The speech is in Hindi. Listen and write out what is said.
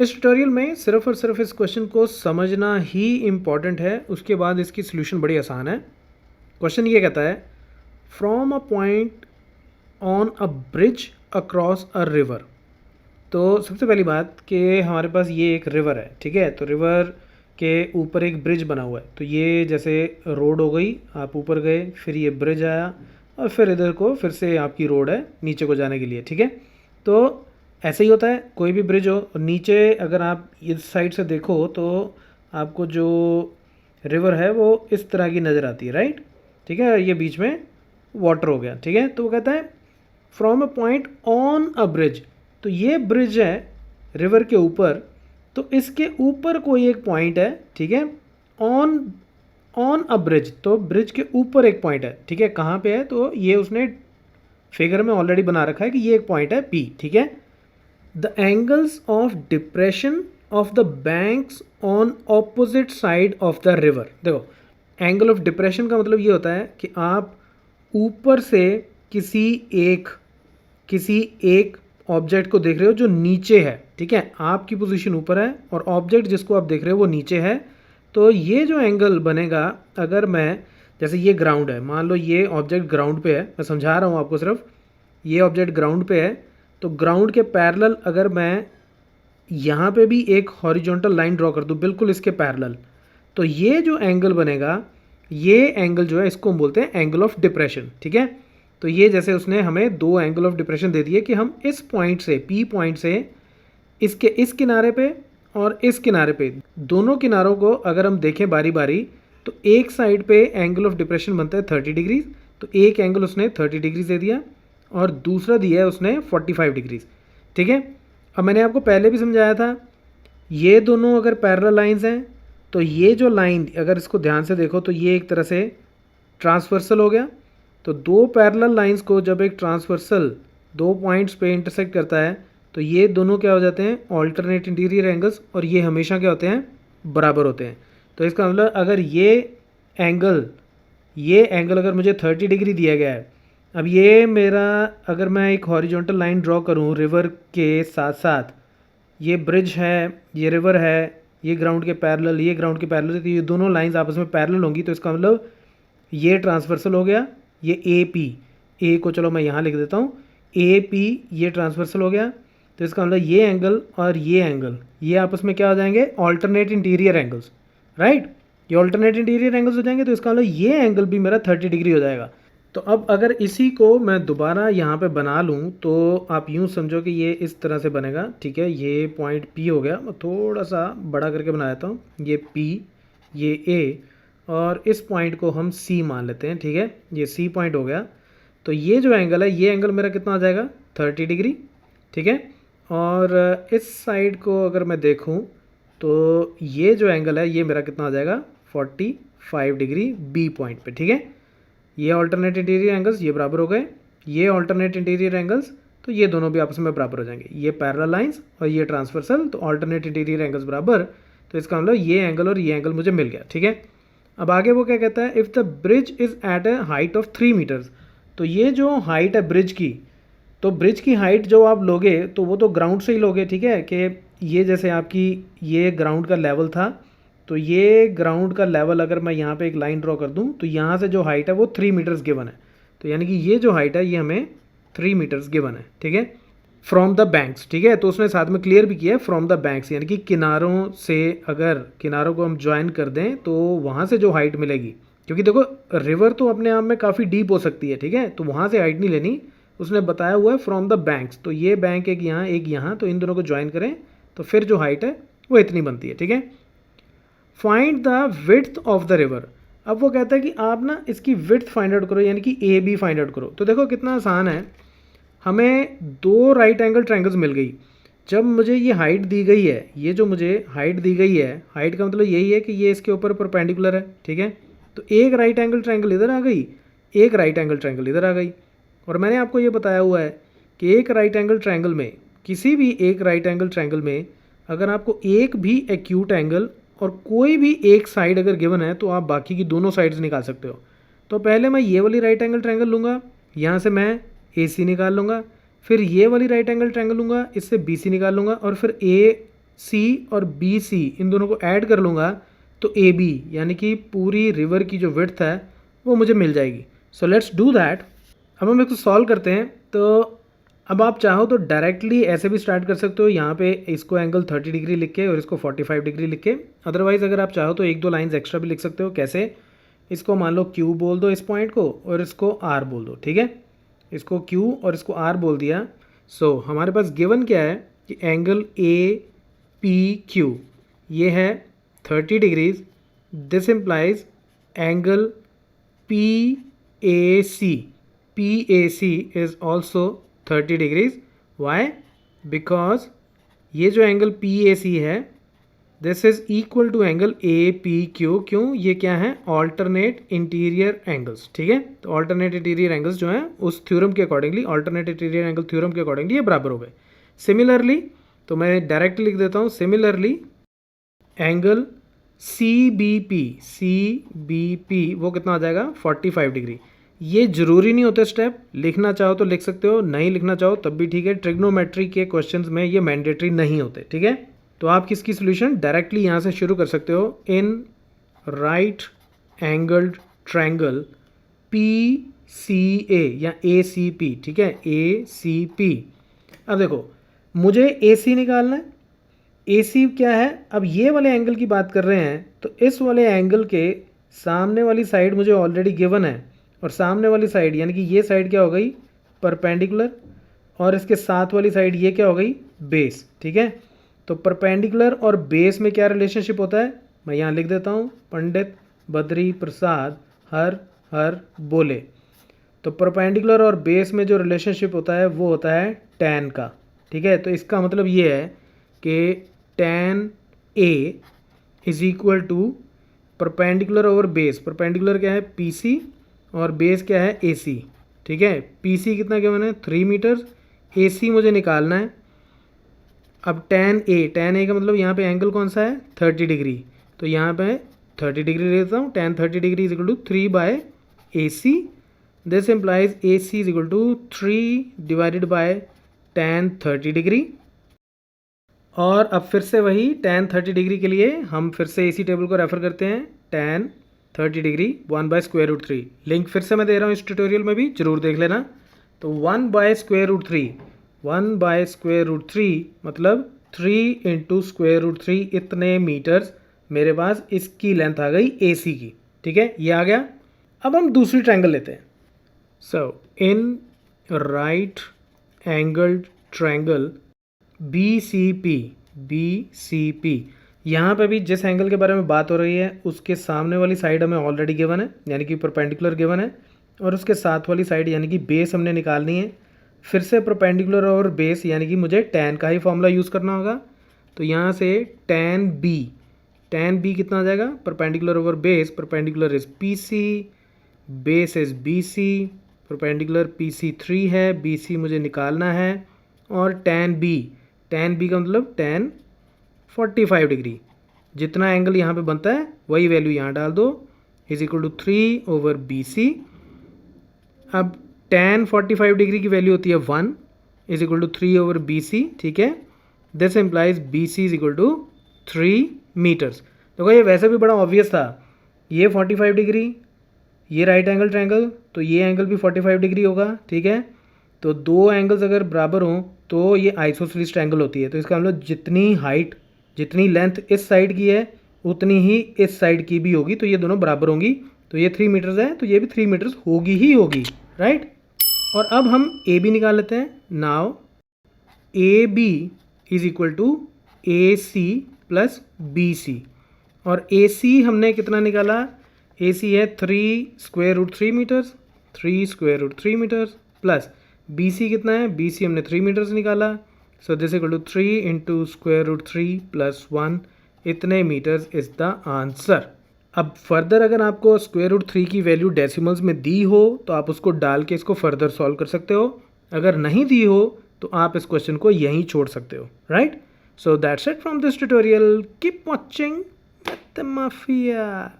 इस ट्यूटोरियल में सिर्फ और सिर्फ इस क्वेश्चन को समझना ही इम्पॉर्टेंट है, उसके बाद इसकी सोल्यूशन बड़ी आसान है। क्वेश्चन ये कहता है from a point on a bridge across a river. तो सबसे पहली बात कि हमारे पास ये एक रिवर है, ठीक है। तो रिवर के ऊपर एक ब्रिज बना हुआ है। तो ये जैसे रोड हो गई, आप ऊपर गए, फिर ये ब्रिज आया और फिर इधर को फिर से आपकी रोड है नीचे को जाने के लिए, ठीक है। तो ऐसे ही होता है, कोई भी ब्रिज हो और नीचे अगर आप इस साइड से देखो तो आपको जो रिवर है वो इस तरह की नज़र आती है, राइट, ठीक है। ये बीच में वाटर हो गया, ठीक है। तो वो कहता है from a point on a bridge. तो ये ब्रिज है रिवर के ऊपर, तो इसके ऊपर कोई एक पॉइंट है, ठीक है। ऑन ऑन अ ब्रिज, तो ब्रिज के ऊपर एक पॉइंट है, ठीक है। कहाँ पे है, तो ये उसने फिगर में ऑलरेडी बना रखा है कि ये एक पॉइंट है पी, ठीक है। The angles of depression of the banks on opposite side of the river. देखो, एंगल ऑफ डिप्रेशन का मतलब ये होता है कि आप ऊपर से किसी एक ऑब्जेक्ट को देख रहे हो जो नीचे है, ठीक है। आपकी पोजीशन ऊपर है और ऑब्जेक्ट जिसको आप देख रहे हो वो नीचे है। तो ये जो एंगल बनेगा, अगर मैं, जैसे ये ग्राउंड है, मान लो ये ऑब्जेक्ट ग्राउंड पे है, मैं समझा रहा हूँ आपको, सिर्फ ये ऑब्जेक्ट ग्राउंड पे है, तो ग्राउंड के पैरेलल अगर मैं यहाँ पे भी एक हॉरिजॉन्टल लाइन ड्रॉ कर दूँ बिल्कुल इसके पैरेलल, तो ये जो एंगल बनेगा, ये एंगल जो है इसको हम बोलते हैं एंगल ऑफ डिप्रेशन, ठीक है। तो ये जैसे उसने हमें दो एंगल ऑफ डिप्रेशन दे दिए कि हम इस पॉइंट से, पी पॉइंट से इसके इस किनारे पे और इस किनारे पे, दोनों किनारों को अगर हम देखें बारी बारी, तो एक साइड पे एंगल ऑफ डिप्रेशन बनता है 30 डिग्रीज। तो एक एंगल उसने 30 डिग्रीज दे दिया और दूसरा दिया है उसने 45 डिग्रीज, ठीक है। अब मैंने आपको पहले भी समझाया था, ये दोनों अगर पैरेलल लाइंस हैं तो ये जो लाइन, अगर इसको ध्यान से देखो तो ये एक तरह से ट्रांसवर्सल हो गया। तो दो पैरेलल लाइंस को जब एक ट्रांसवर्सल दो पॉइंट्स पे इंटरसेक्ट करता है तो ये दोनों क्या हो जाते हैं, ऑल्टरनेट इंटीरियर एंगल्स, और ये हमेशा क्या होते हैं, बराबर होते हैं। तो इसका मतलब अगर ये एंगल अगर मुझे 30 डिग्री दिया गया है, अब ये मेरा, अगर मैं एक हॉरिजॉन्टल लाइन ड्रॉ करूँ रिवर के साथ साथ, ये ब्रिज है, ये रिवर है, ये ग्राउंड के पैरेलल, ये ग्राउंड के पैरेलल, तो ये दोनों लाइंस आपस में पैरेलल होंगी। तो इसका मतलब ये ट्रांसवर्सल हो गया, ये ए पी, ए को चलो मैं यहाँ लिख देता हूँ, ए पी ये ट्रांसवर्सल हो गया। तो इसका मतलब ये एंगल और ये एंगल ये आपस में क्या हो जाएंगे, ऑल्टरनेट इंटीरियर एंगल्स, राइट। ये ऑल्टरनेट इंटीरियर एंगल्स हो जाएंगे। तो इसका मतलब ये एंगल भी मेरा 30 डिग्री हो जाएगा। तो अब अगर इसी को मैं दोबारा यहाँ पे बना लूँ तो आप यूँ समझो कि ये इस तरह से बनेगा, ठीक है। ये पॉइंट पी हो गया, मैं थोड़ा सा बड़ा करके बना देता हूँ, ये पी, ये ए, और इस पॉइंट को हम सी मान लेते हैं, ठीक है। ये सी पॉइंट हो गया। तो ये जो एंगल है, ये एंगल मेरा कितना आ जाएगा, 30 डिग्री, ठीक है। और इस साइड को अगर मैं देखूँ तो ये जो एंगल है ये मेरा कितना आ जाएगा, 45 डिग्री बी पॉइंट पे, ठीक है। ये ऑल्टरनेट इंटीरियर एंगल्स ये बराबर हो गए, ये ऑल्टरनेट इंटीरियर एंगल्स, तो ये दोनों भी आपस में बराबर हो जाएंगे, ये पैरेलल लाइंस और ये ट्रांसवर्सल, तो ऑल्टरनेट इंटीरियर एंगल्स बराबर। तो इसका मतलब ये एंगल और ये एंगल मुझे मिल गया, ठीक है। अब आगे वो क्या कहता है, if the bridge is at a height of 3 metres. तो ये जो हाइट है ब्रिज की, तो ब्रिज की हाइट जो आप लोगे तो वो तो ग्राउंड से ही लोगे, ठीक है। कि ये जैसे आपकी ये ग्राउंड का लेवल था, तो ये ग्राउंड का लेवल अगर मैं यहाँ पे एक लाइन ड्रॉ कर दूँ तो यहाँ से जो हाइट है वो 3 मीटर्स गिवन है। तो यानी कि ये जो हाइट है ये हमें 3 मीटर्स गिवन है, ठीक है, फ्रॉम द बैंक्स, ठीक है। तो उसने साथ में क्लियर भी किया है फ्रॉम द बैंक्स, यानी कि किनारों से, अगर किनारों को हम ज्वाइन कर दें तो वहाँ से जो हाइट मिलेगी, क्योंकि देखो रिवर तो अपने आप में काफ़ी डीप हो सकती है, ठीक है। तो वहाँ से हाइट नहीं लेनी, उसने बताया हुआ है फ्रॉम द बैंक्स। तो ये बैंक एक यहाँ, तो इन दोनों को ज्वाइन करें तो फिर जो हाइट है वो इतनी बनती है, ठीक है। Find the width of the river. अब वो कहता है कि आप ना इसकी विड्थ फाइंड आउट करो, यानी कि ए बी फाइंड आउट करो। तो देखो कितना आसान है, हमें दो राइट एंगल ट्रायंगल्स मिल गई। जब मुझे ये हाइट दी गई है, ये जो मुझे हाइट दी गई है, हाइट का मतलब यही है कि ये इसके ऊपर परपेंडिकुलर है, ठीक है। तो एक राइट एंगल ट्रायंगल इधर आ गई, एक राइट एंगल ट्रायंगल इधर आ गई। और मैंने आपको ये बताया हुआ है कि एक राइट एंगल ट्रायंगल में, किसी भी एक राइट एंगल ट्रायंगल में अगर आपको एक भी एक्यूट एंगल और कोई भी एक साइड अगर गिवन है तो आप बाकी की दोनों साइड्स निकाल सकते हो। तो पहले मैं ये वाली राइट एंगल ट्रायंगल लूँगा, यहाँ से मैं AC निकाल लूँगा, फिर ये वाली राइट एंगल ट्रायंगल लूँगा, इससे BC निकाल लूँगा, और फिर सी और बी सी इन दोनों को ऐड कर लूँगा तो ए बी यानी कि पूरी रिवर की जो विड्थ है वो मुझे मिल जाएगी। So let's do that. अब हम इसको सॉल्व करते हैं। तो अब आप चाहो तो डायरेक्टली ऐसे भी स्टार्ट कर सकते हो, यहाँ पे इसको एंगल 30 डिग्री लिख के और इसको 45 डिग्री लिख के। अदरवाइज़ अगर आप चाहो तो एक दो लाइंस एक्स्ट्रा भी लिख सकते हो। कैसे? इसको मान लो Q बोल दो इस पॉइंट को और इसको R बोल दो, ठीक है। इसको Q और इसको R बोल दिया। सो हमारे पास गिवन क्या है कि एंगल APQ ये है 30 degrees. This implies angle PAC is also 30 degrees. Why? Because ये जो एंगल PAC है this is equal to angle APQ। क्यों? ये क्या है? ऑल्टरनेट इंटीरियर एंगल्स, ठीक है। तो ऑल्टरनेट इंटीरियर एंगल्स जो हैं उस थ्योरम के accordingly, alternate interior angle theorem के अकॉर्डिंगली ये बराबर हो गए। सिमिलरली तो मैं डायरेक्ट लिख देता हूँ, सिमिलरली एंगल CBP वो कितना आ जाएगा? 45 डिग्री। ये जरूरी नहीं होते स्टेप, लिखना चाहो तो लिख सकते हो, नहीं लिखना चाहो तब भी ठीक है। ट्रिग्नोमेट्री के क्वेश्चंस में ये मैंडेटरी नहीं होते, ठीक है। तो आप किसकी सोल्यूशन डायरेक्टली यहाँ से शुरू कर सकते हो। इन राइट एंगल्ड ट्रायंगल PCA या ACP, ठीक है, ACP। अब देखो मुझे AC निकालना है। AC क्या है? अब ये वाले एंगल की बात कर रहे हैं तो इस वाले एंगल के सामने वाली साइड मुझे ऑलरेडी गिवन है, और सामने वाली साइड यानी कि ये साइड क्या हो गई? परपेंडिकुलर, और इसके साथ वाली साइड ये क्या हो गई? बेस, ठीक है। तो परपेंडिकुलर और बेस में क्या रिलेशनशिप होता है? मैं यहाँ लिख देता हूँ, पंडित बद्री प्रसाद हर हर बोले। तो परपेंडिकुलर और बेस में जो रिलेशनशिप होता है वो होता है tan का, ठीक है। तो इसका मतलब ये है कि tan A is equal to perpendicular over base. Perpendicular क्या है? PC और बेस क्या है? AC, ठीक है। PC कितना गिवन है? 3 मीटर्स। AC मुझे निकालना है। अब tan A का मतलब यहाँ पे एंगल कौन सा है? 30 डिग्री। तो यहाँ पे 30 डिग्री लेता हूँ। tan 30 degree is equal to 3/AC। This implies AC is equal to 3 divided by tan 30 degree. और अब फिर से वही tan 30 डिग्री के लिए हम फिर से AC टेबल को रेफर करते हैं। tan 30 degree 1/√3। लिंक फिर से मैं दे रहा हूँ इस ट्यूटोरियल में भी, जरूर देख लेना। तो 1/√3 मतलब 3 × √3 इतने मीटर्स मेरे पास इसकी लेंथ आ गई AC की, ठीक है। ये आ गया। अब हम दूसरी ट्रायंगल लेते हैं। So in right angled triangle BCP यहाँ पे भी जिस एंगल के बारे में बात हो रही है उसके सामने वाली साइड हमें ऑलरेडी गिवन है यानी कि परपेंडिकुलर गिवन है, और उसके साथ वाली साइड यानी कि बेस हमने निकालनी है। फिर से परपेंडिकुलर और बेस यानी कि मुझे tan का ही फॉर्मूला यूज़ करना होगा। तो यहाँ से tan B कितना आ जाएगा? Perpendicular over base, perpendicular is PC, base is BC, perpendicular PC 3 है, BC मुझे निकालना है। और tan B का मतलब tan 45 डिग्री। जितना एंगल यहाँ पे बनता है वही वैल्यू यहाँ डाल दो, इज इक्वल टू 3/BC। अब tan 45 डिग्री की वैल्यू होती है 1 इज इक्वल टू 3/BC, ठीक है। This implies BC is equal to 3 metres. देखो ये वैसे भी बड़ा ऑब्वियस था, ये 45 डिग्री, ये राइट एंगल ट्रायंगल, तो ये एंगल भी 45 डिग्री होगा, ठीक है। तो दो एंगल्स अगर बराबर हों तो ये आइसोसेलेस ट्रायंगल होती है। तो इसका मतलब जितनी हाइट, जितनी लेंथ इस साइड की है उतनी ही इस साइड की भी होगी, तो ये दोनों बराबर होंगी। तो ये 3 मीटर्स है तो ये भी 3 मीटर्स होगी ही होगी, राइट। और अब हम AB निकाल लेते हैं। Now AB is equal to AC plus BC, और AC हमने कितना निकाला? AC है 3√3 मीटर्स, 3√3 मीटर्स प्लस BC कितना है? BC हमने 3 मीटर्स निकाला। सो दिस इक्वल टू 3 × √3 + 1, इतने मीटर्स इज द आंसर। अब फर्दर अगर आपको √3 की वैल्यू डेसिमल्स में दी हो तो आप उसको डाल के इसको फर्दर सॉल्व कर सकते हो। अगर नहीं दी हो तो आप इस क्वेश्चन को यहीं छोड़ सकते हो, right. So that's it from this tutorial. Keep watching the mafia.